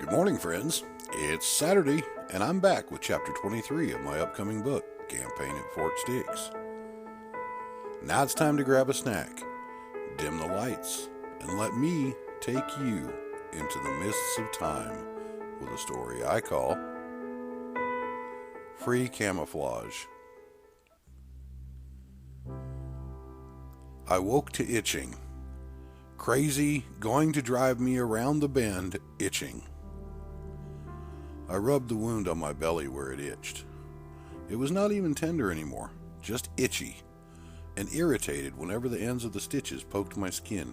Good morning, friends. It's Saturday, and I'm back with Chapter 23 of my upcoming book, Campaign at Fort Stix. Now it's time to grab a snack, dim the lights, and let me take you into the mists of time with a story I call Free Camouflage. I woke to itching. Crazy, going to drive me around the bend, itching. I rubbed the wound on my belly where it itched. It was not even tender anymore, just itchy, and irritated whenever the ends of the stitches poked my skin.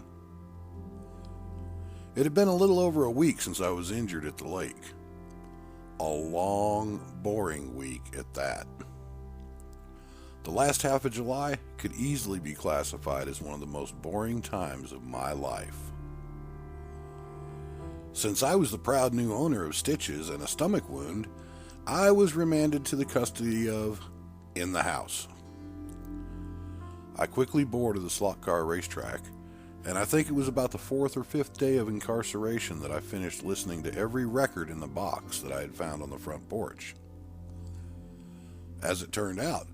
It had been a little over a week since I was injured at the lake. A long, boring week at that. The last half of July could easily be classified as one of the most boring times of my life. Since I was the proud new owner of stitches and a stomach wound, I was remanded to the custody of in the house. I quickly bore to the slot car racetrack, and I think it was about the fourth or fifth day of incarceration that I finished listening to every record in the box that I had found on the front porch. As it turned out,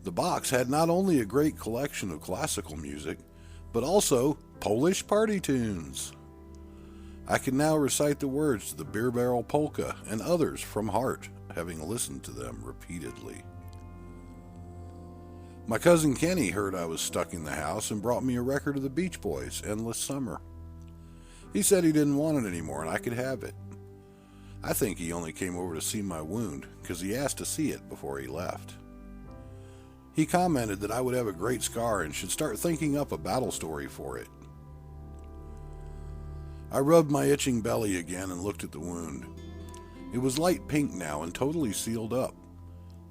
the box had not only a great collection of classical music, but also Polish party tunes. I can now recite the words to the Beer Barrel Polka and others from heart, having listened to them repeatedly. My cousin Kenny heard I was stuck in the house and brought me a record of the Beach Boys' Endless Summer. He said he didn't want it anymore and I could have it. I think he only came over to see my wound because he asked to see it before he left. He commented that I would have a great scar and should start thinking up a battle story for it. I rubbed my itching belly again and looked at the wound. It was light pink now and totally sealed up.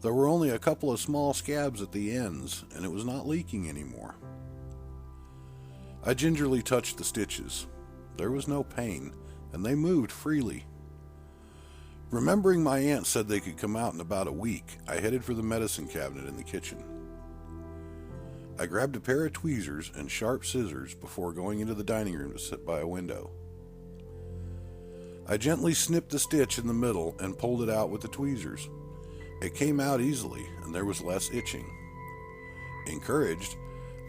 There were only a couple of small scabs at the ends, and it was not leaking anymore. I gingerly touched the stitches. There was no pain, and they moved freely. Remembering my aunt said they could come out in about a week, I headed for the medicine cabinet in the kitchen. I grabbed a pair of tweezers and sharp scissors before going into the dining room to sit by a window. I gently snipped the stitch in the middle and pulled it out with the tweezers. It came out easily, and there was less itching. Encouraged,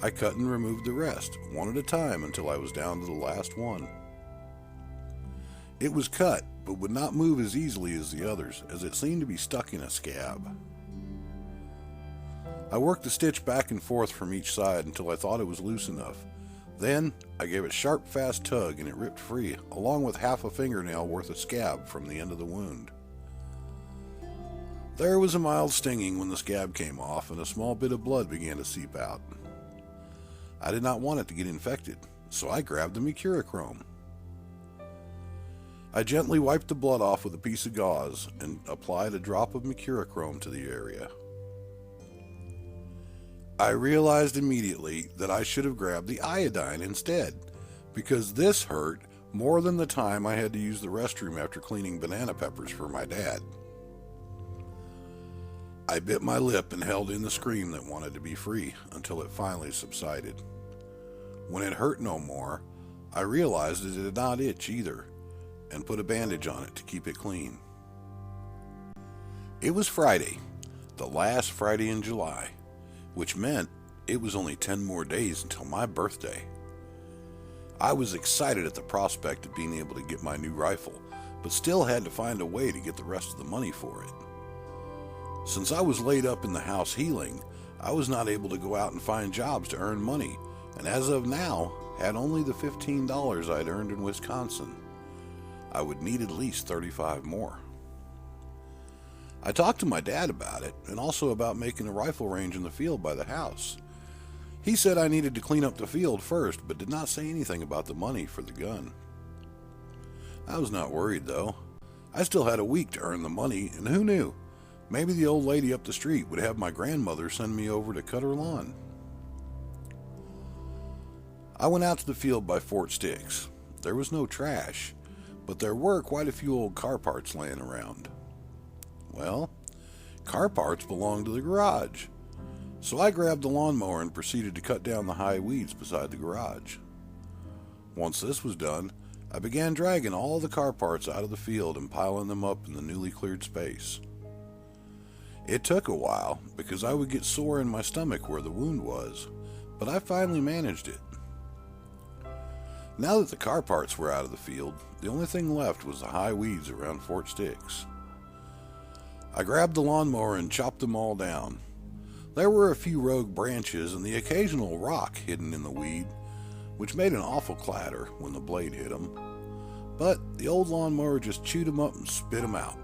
I cut and removed the rest, one at a time until I was down to the last one. It was cut, but would not move as easily as the others, as it seemed to be stuck in a scab. I worked the stitch back and forth from each side until I thought it was loose enough. Then, I gave it a sharp, fast tug and it ripped free, along with half a fingernail worth of scab from the end of the wound. There was a mild stinging when the scab came off and a small bit of blood began to seep out. I did not want it to get infected, so I grabbed the mercurochrome. I gently wiped the blood off with a piece of gauze and applied a drop of mercurochrome to the area. I realized immediately that I should have grabbed the iodine instead, because this hurt more than the time I had to use the restroom after cleaning banana peppers for my dad. I bit my lip and held in the scream that wanted to be free until it finally subsided. When it hurt no more, I realized it did not itch either, and put a bandage on it to keep it clean. It was Friday, the last Friday in July, which meant it was only 10 more days until my birthday. I was excited at the prospect of being able to get my new rifle, but still had to find a way to get the rest of the money for it. Since I was laid up in the house healing, I was not able to go out and find jobs to earn money, and as of now, had only the $15 I'd earned in Wisconsin. I would need at least 35 more. I talked to my dad about it, and also about making a rifle range in the field by the house. He said I needed to clean up the field first, but did not say anything about the money for the gun. I was not worried, though. I still had a week to earn the money, and who knew? Maybe the old lady up the street would have my grandmother send me over to cut her lawn. I went out to the field by Fort Stix. There was no trash, but there were quite a few old car parts laying around. Well, car parts belonged to the garage, so I grabbed the lawnmower and proceeded to cut down the high weeds beside the garage. Once this was done, I began dragging all the car parts out of the field and piling them up in the newly cleared space. It took a while because I would get sore in my stomach where the wound was, but I finally managed it. Now that the car parts were out of the field, the only thing left was the high weeds around Fort Stix. I grabbed the lawnmower and chopped them all down. There were a few rogue branches and the occasional rock hidden in the weed, which made an awful clatter when the blade hit them. But the old lawnmower just chewed them up and spit them out.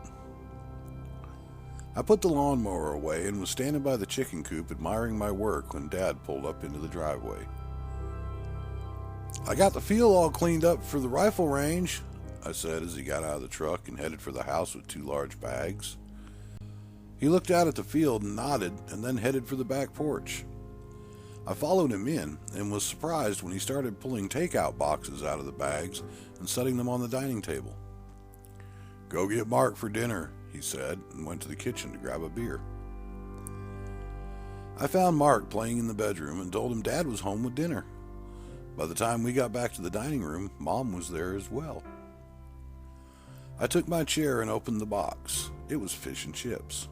I put the lawnmower away and was standing by the chicken coop admiring my work when Dad pulled up into the driveway. "I got the field all cleaned up for the rifle range," I said as he got out of the truck and headed for the house with 2 large bags. He looked out at the field and nodded and then headed for the back porch. I followed him in and was surprised when he started pulling takeout boxes out of the bags and setting them on the dining table. "Go get Mark for dinner," he said, and went to the kitchen to grab a beer. I found Mark playing in the bedroom and told him Dad was home with dinner. By the time we got back to the dining room, Mom was there as well. I took my chair and opened the box. It was fish and chips.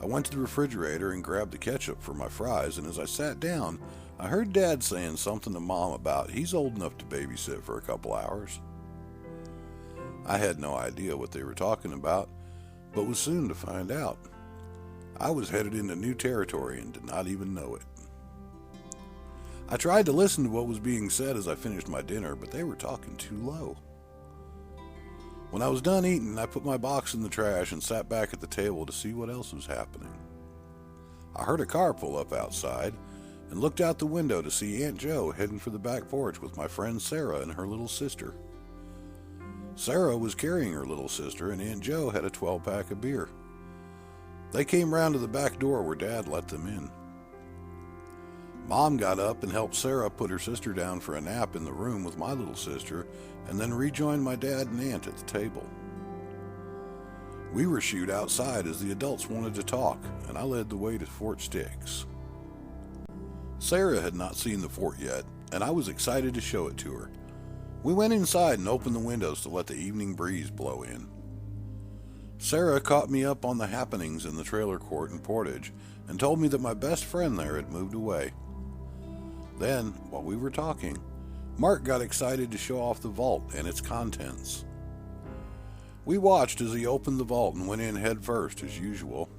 I went to the refrigerator and grabbed the ketchup for my fries, and as I sat down, I heard Dad saying something to Mom about he's old enough to babysit for a couple hours. I had no idea what they were talking about, but was soon to find out. I was headed into new territory and did not even know it. I tried to listen to what was being said as I finished my dinner, but they were talking too low. When I was done eating, I put my box in the trash and sat back at the table to see what else was happening. I heard a car pull up outside and looked out the window to see Aunt Jo heading for the back porch with my friend Sarah and her little sister. Sarah was carrying her little sister, and Aunt Jo had a 12-pack of beer. They came round to the back door where Dad let them in. Mom got up and helped Sarah put her sister down for a nap in the room with my little sister, and then rejoined my dad and aunt at the table. We were shooed outside as the adults wanted to talk, and I led the way to Fort Stix. Sarah had not seen the fort yet, and I was excited to show it to her. We went inside and opened the windows to let the evening breeze blow in. Sarah caught me up on the happenings in the trailer court in Portage and told me that my best friend there had moved away. Then, while we were talking, Mark got excited to show off the vault and its contents. We watched as he opened the vault and went in head first, as usual.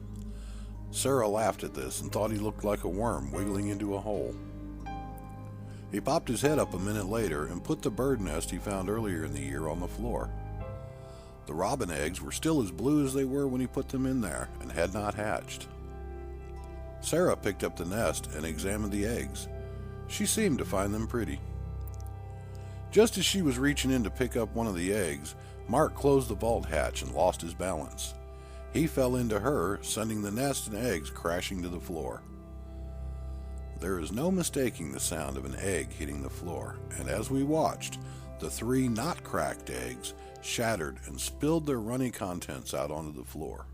Sarah laughed at this and thought he looked like a worm wiggling into a hole. He popped his head up a minute later and put the bird nest he found earlier in the year on the floor. The robin eggs were still as blue as they were when he put them in there and had not hatched. Sarah picked up the nest and examined the eggs. She seemed to find them pretty. Just as she was reaching in to pick up one of the eggs, Mark closed the vault hatch and lost his balance. He fell into her, sending the nest and eggs crashing to the floor. There is no mistaking the sound of an egg hitting the floor, and as we watched, the 3 not cracked eggs shattered and spilled their runny contents out onto the floor.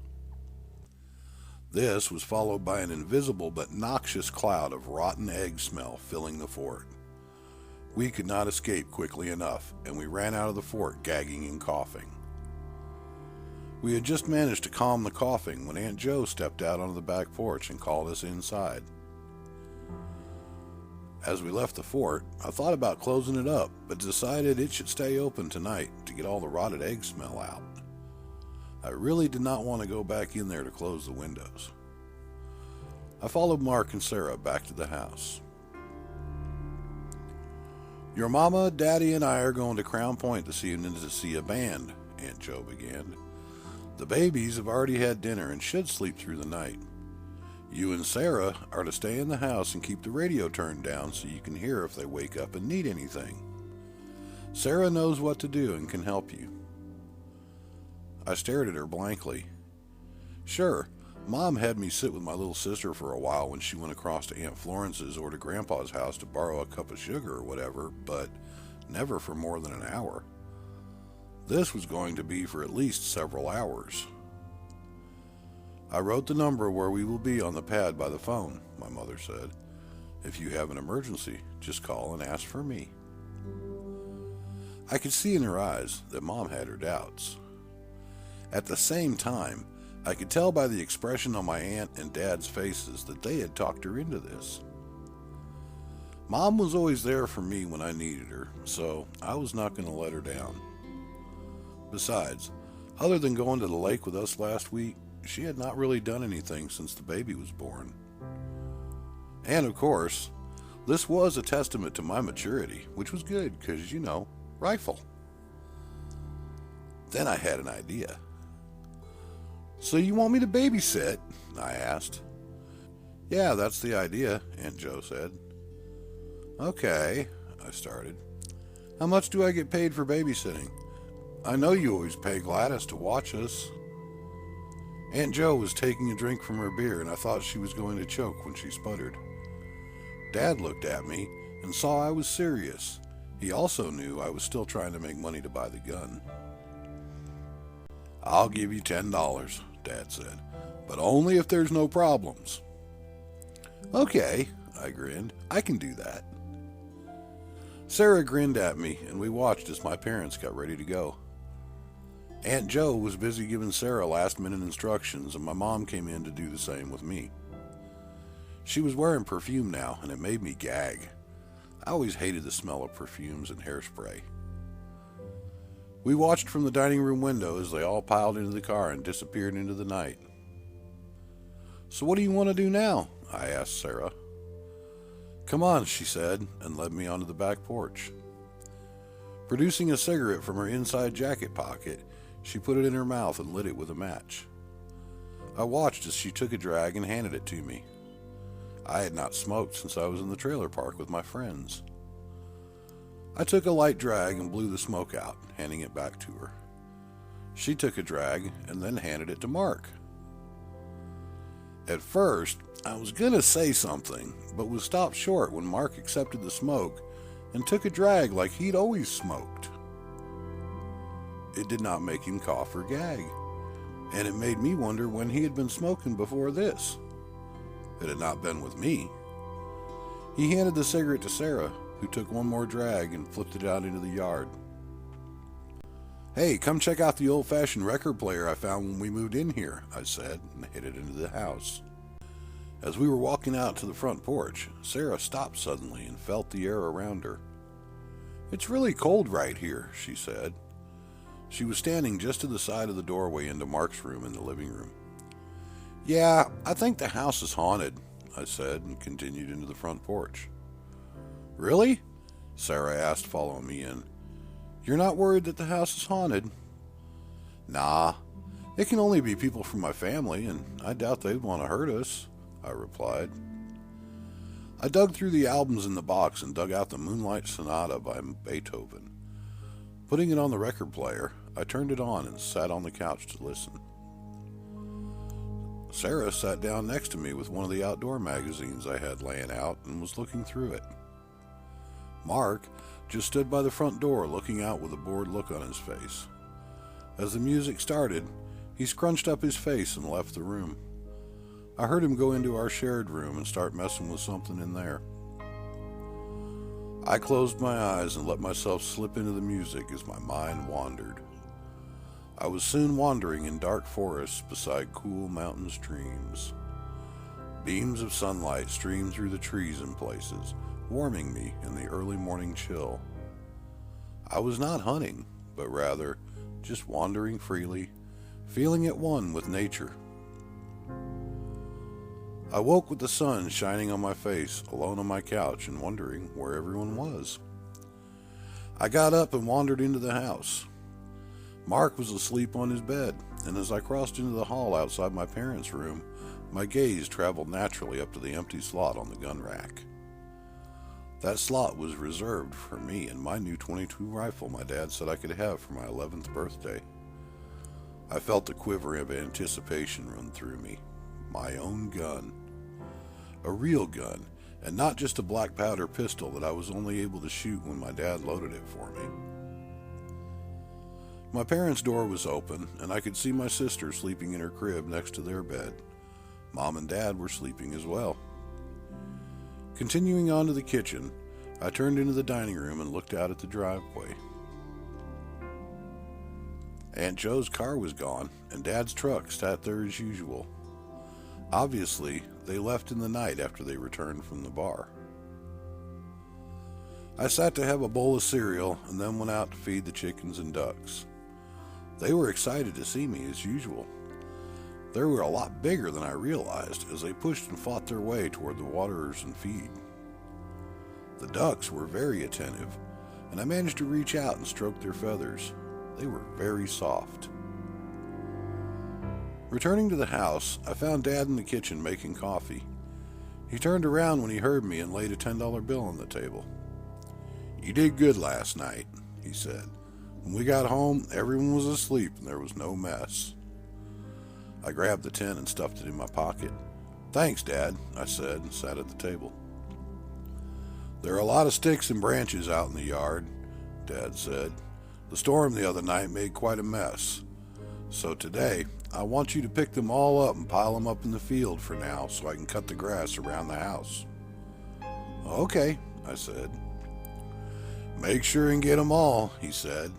This was followed by an invisible but noxious cloud of rotten egg smell filling the fort. We could not escape quickly enough, and we ran out of the fort gagging and coughing. We had just managed to calm the coughing when Aunt Jo stepped out onto the back porch and called us inside. As we left the fort, I thought about closing it up, but decided it should stay open tonight to get all the rotted egg smell out. I really did not want to go back in there to close the windows. I followed Mark and Sarah back to the house. "Your mama, Daddy, and I are going to Crown Point this evening to see a band," Aunt Jo began. "The babies have already had dinner and should sleep through the night. You and Sarah are to stay in the house and keep the radio turned down so you can hear if they wake up and need anything. Sarah knows what to do and can help you." I stared at her blankly. Sure, Mom had me sit with my little sister for a while when she went across to Aunt Florence's or to Grandpa's house to borrow a cup of sugar or whatever, but never for more than an hour. This was going to be for at least several hours. "I wrote the number where we will be on the pad by the phone," my mother said. "If you have an emergency, just call and ask for me." I could see in her eyes that Mom had her doubts. At the same time, I could tell by the expression on my aunt and dad's faces that they had talked her into this. Mom was always there for me when I needed her, so I was not going to let her down. Besides, other than going to the lake with us last week, she had not really done anything since the baby was born. And of course, this was a testament to my maturity, which was good because, rifle. Then I had an idea. "So you want me to babysit?" I asked. "Yeah, that's the idea," Aunt Jo said. "Okay," I started. "How much do I get paid for babysitting? I know you always pay Gladys to watch us." Aunt Jo was taking a drink from her beer, and I thought she was going to choke when she sputtered. Dad looked at me and saw I was serious. He also knew I was still trying to make money to buy the gun. "I'll give you $10, Dad said, "but only if there's no problems." "Okay," I grinned. "I can do that." Sarah grinned at me, and we watched as my parents got ready to go. Aunt Jo was busy giving Sarah last-minute instructions, and my mom came in to do the same with me. She was wearing perfume now, and it made me gag. I always hated the smell of perfumes and hairspray. We watched from the dining room window as they all piled into the car and disappeared into the night. "So what do you want to do now?" I asked Sarah. "Come on," she said, and led me onto the back porch. Producing a cigarette from her inside jacket pocket, she put it in her mouth and lit it with a match. I watched as she took a drag and handed it to me. I had not smoked since I was in the trailer park with my friends. I took a light drag and blew the smoke out, handing it back to her. She took a drag and then handed it to Mark. At first, I was going to say something, but was stopped short when Mark accepted the smoke and took a drag like he'd always smoked. It did not make him cough or gag, and it made me wonder when he had been smoking before this. It had not been with me. He handed the cigarette to Sarah, who took one more drag and flipped it out into the yard. "Hey, come check out the old-fashioned record player I found when we moved in here," I said, and headed into the house. As we were walking out to the front porch, Sarah stopped suddenly and felt the air around her. "It's really cold right here," she said. She was standing just to the side of the doorway into Mark's room in the living room. "Yeah, I think the house is haunted," I said, and continued into the front porch. "Really?" Sarah asked, following me in. "You're not worried that the house is haunted?" "Nah, it can only be people from my family, and I doubt they'd want to hurt us," I replied. I dug through the albums in the box and dug out the Moonlight Sonata by Beethoven. Putting it on the record player, I turned it on and sat on the couch to listen. Sarah sat down next to me with one of the outdoor magazines I had laying out and was looking through it. Mark just stood by the front door looking out with a bored look on his face. As the music started, he scrunched up his face and left the room. I heard him go into our shared room and start messing with something in there. I closed my eyes and let myself slip into the music as my mind wandered. I was soon wandering in dark forests beside cool mountain streams. Beams of sunlight streamed through the trees in places, warming me in the early morning chill. I was not hunting, but rather just wandering freely, feeling at one with nature. I woke with the sun shining on my face, alone on my couch and wondering where everyone was. I got up and wandered into the house. Mark was asleep on his bed, and as I crossed into the hall outside my parents' room, my gaze traveled naturally up to the empty slot on the gun rack. That slot was reserved for me and my new .22 rifle my dad said I could have for my 11th birthday. I felt the quiver of anticipation run through me. My own gun. A real gun, and not just a black powder pistol that I was only able to shoot when my dad loaded it for me. My parents' door was open, and I could see my sister sleeping in her crib next to their bed. Mom and Dad were sleeping as well. Continuing on to the kitchen, I turned into the dining room and looked out at the driveway. Aunt Joe's car was gone, and Dad's truck sat there as usual. Obviously, they left in the night after they returned from the bar. I sat to have a bowl of cereal and then went out to feed the chickens and ducks. They were excited to see me as usual. They were a lot bigger than I realized as they pushed and fought their way toward the waterers and feed. The ducks were very attentive, and I managed to reach out and stroke their feathers. They were very soft. Returning to the house, I found Dad in the kitchen making coffee. He turned around when he heard me and laid a $10 bill on the table. "You did good last night," he said. "When we got home, everyone was asleep and there was no mess." I grabbed the 10 and stuffed it in my pocket. "Thanks, Dad," I said and sat at the table. "There are a lot of sticks and branches out in the yard," Dad said. "The storm the other night made quite a mess. So today, I want you to pick them all up and pile them up in the field for now so I can cut the grass around the house." "Okay," I said. "Make sure and get them all," he said.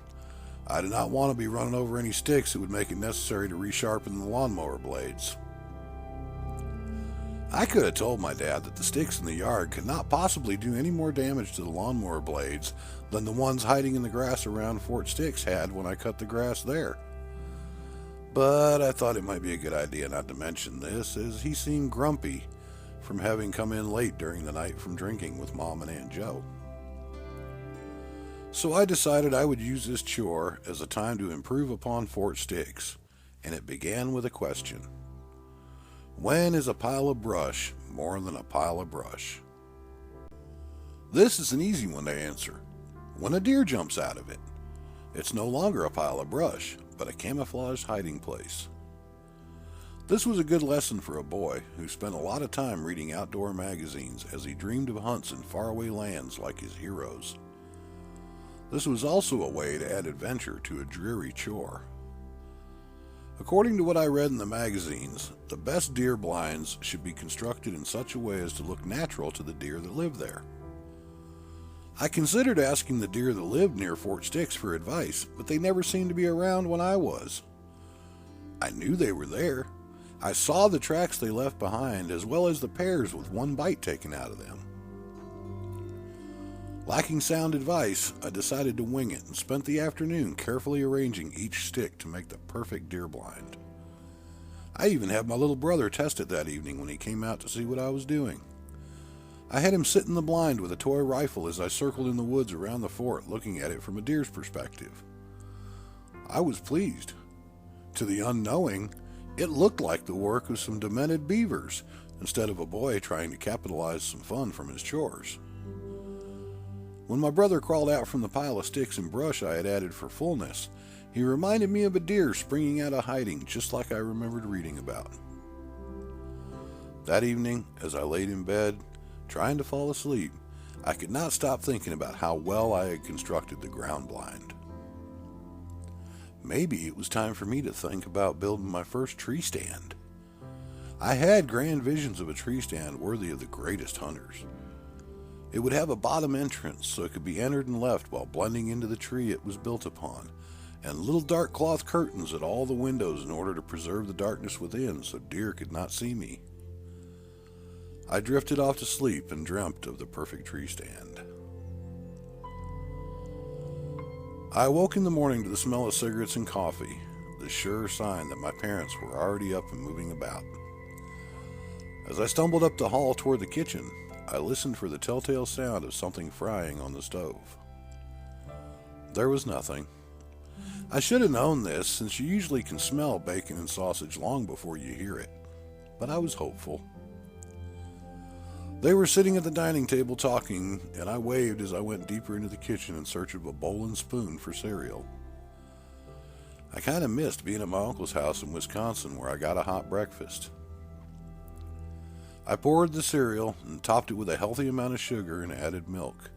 "I do not want to be running over any sticks that would make it necessary to resharpen the lawnmower blades." I could have told my dad that the sticks in the yard could not possibly do any more damage to the lawnmower blades than the ones hiding in the grass around Fort Stix had when I cut the grass there. But I thought it might be a good idea not to mention this, as he seemed grumpy from having come in late during the night from drinking with Mom and Aunt Joe. So I decided I would use this chore as a time to improve upon Fort Stix, and it began with a question. When is a pile of brush more than a pile of brush? This is an easy one to answer. When a deer jumps out of it, it's no longer a pile of brush, but a camouflaged hiding place. This was a good lesson for a boy who spent a lot of time reading outdoor magazines as he dreamed of hunts in faraway lands like his heroes. This was also a way to add adventure to a dreary chore. According to what I read in the magazines, the best deer blinds should be constructed in such a way as to look natural to the deer that live there. I considered asking the deer that lived near Fort Stix for advice, but they never seemed to be around when I was. I knew they were there. I saw the tracks they left behind, as well as the pears with one bite taken out of them. Lacking sound advice, I decided to wing it and spent the afternoon carefully arranging each stick to make the perfect deer blind. I even had my little brother test it that evening when he came out to see what I was doing. I had him sit in the blind with a toy rifle as I circled in the woods around the fort looking at it from a deer's perspective. I was pleased. To the unknowing, it looked like the work of some demented beavers instead of a boy trying to capitalize some fun from his chores. When my brother crawled out from the pile of sticks and brush I had added for fullness, he reminded me of a deer springing out of hiding just like I remembered reading about. That evening, as I laid in bed, trying to fall asleep, I could not stop thinking about how well I had constructed the ground blind. Maybe it was time for me to think about building my first tree stand. I had grand visions of a tree stand worthy of the greatest hunters. It would have a bottom entrance so it could be entered and left while blending into the tree it was built upon, and little dark cloth curtains at all the windows in order to preserve the darkness within so deer could not see me. I drifted off to sleep and dreamt of the perfect tree stand. I awoke in the morning to the smell of cigarettes and coffee, the sure sign that my parents were already up and moving about. As I stumbled up the hall toward the kitchen, I listened for the telltale sound of something frying on the stove. There was nothing. I should have known this, since you usually can smell bacon and sausage long before you hear it, but I was hopeful. They were sitting at the dining table talking, and I waved as I went deeper into the kitchen in search of a bowl and spoon for cereal. I kind of missed being at my uncle's house in Wisconsin where I got a hot breakfast. I poured the cereal and topped it with a healthy amount of sugar and added milk.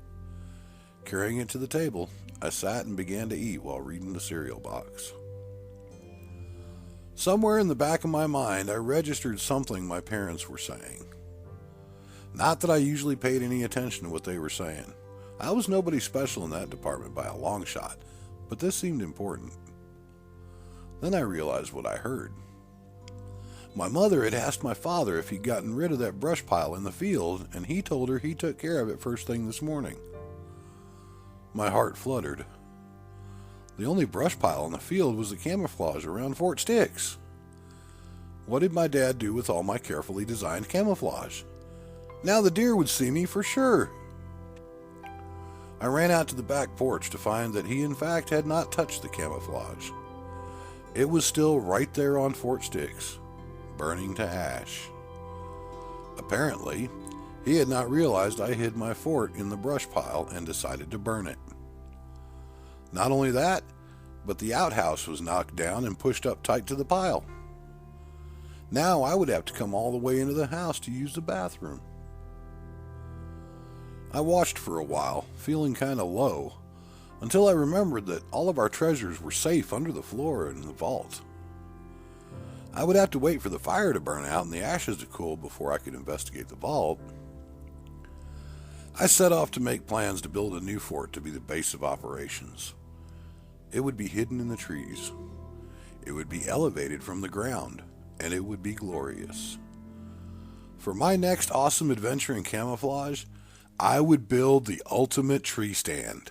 Carrying it to the table, I sat and began to eat while reading the cereal box. Somewhere in the back of my mind, I registered something my parents were saying. Not that I usually paid any attention to what they were saying. I was nobody special in that department by a long shot, but this seemed important. Then I realized what I heard. My mother had asked my father if he'd gotten rid of that brush pile in the field, and he told her he took care of it first thing this morning. My heart fluttered. The only brush pile in the field was the camouflage around Fort Stix. What did my dad do with all my carefully designed camouflage? Now the deer would see me for sure. I ran out to the back porch to find that he in fact had not touched the camouflage. It was still right there on Fort Stix, burning to ash. Apparently, he had not realized I hid my fort in the brush pile and decided to burn it. Not only that, but the outhouse was knocked down and pushed up tight to the pile. Now I would have to come all the way into the house to use the bathroom. I watched for a while, feeling kind of low, until I remembered that all of our treasures were safe under the floor in the vault. I would have to wait for the fire to burn out and the ashes to cool before I could investigate the vault. I set off to make plans to build a new fort to be the base of operations. It would be hidden in the trees. It would be elevated from the ground, and it would be glorious. For my next awesome adventure in camouflage, I would build the ultimate tree stand.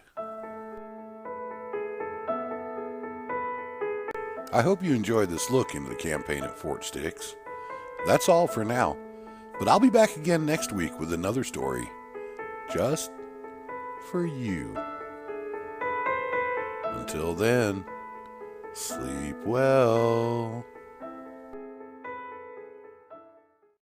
I hope you enjoyed this look into the campaign at Fort Stix. That's all for now, but I'll be back again next week with another story, just for you. Until then, sleep well.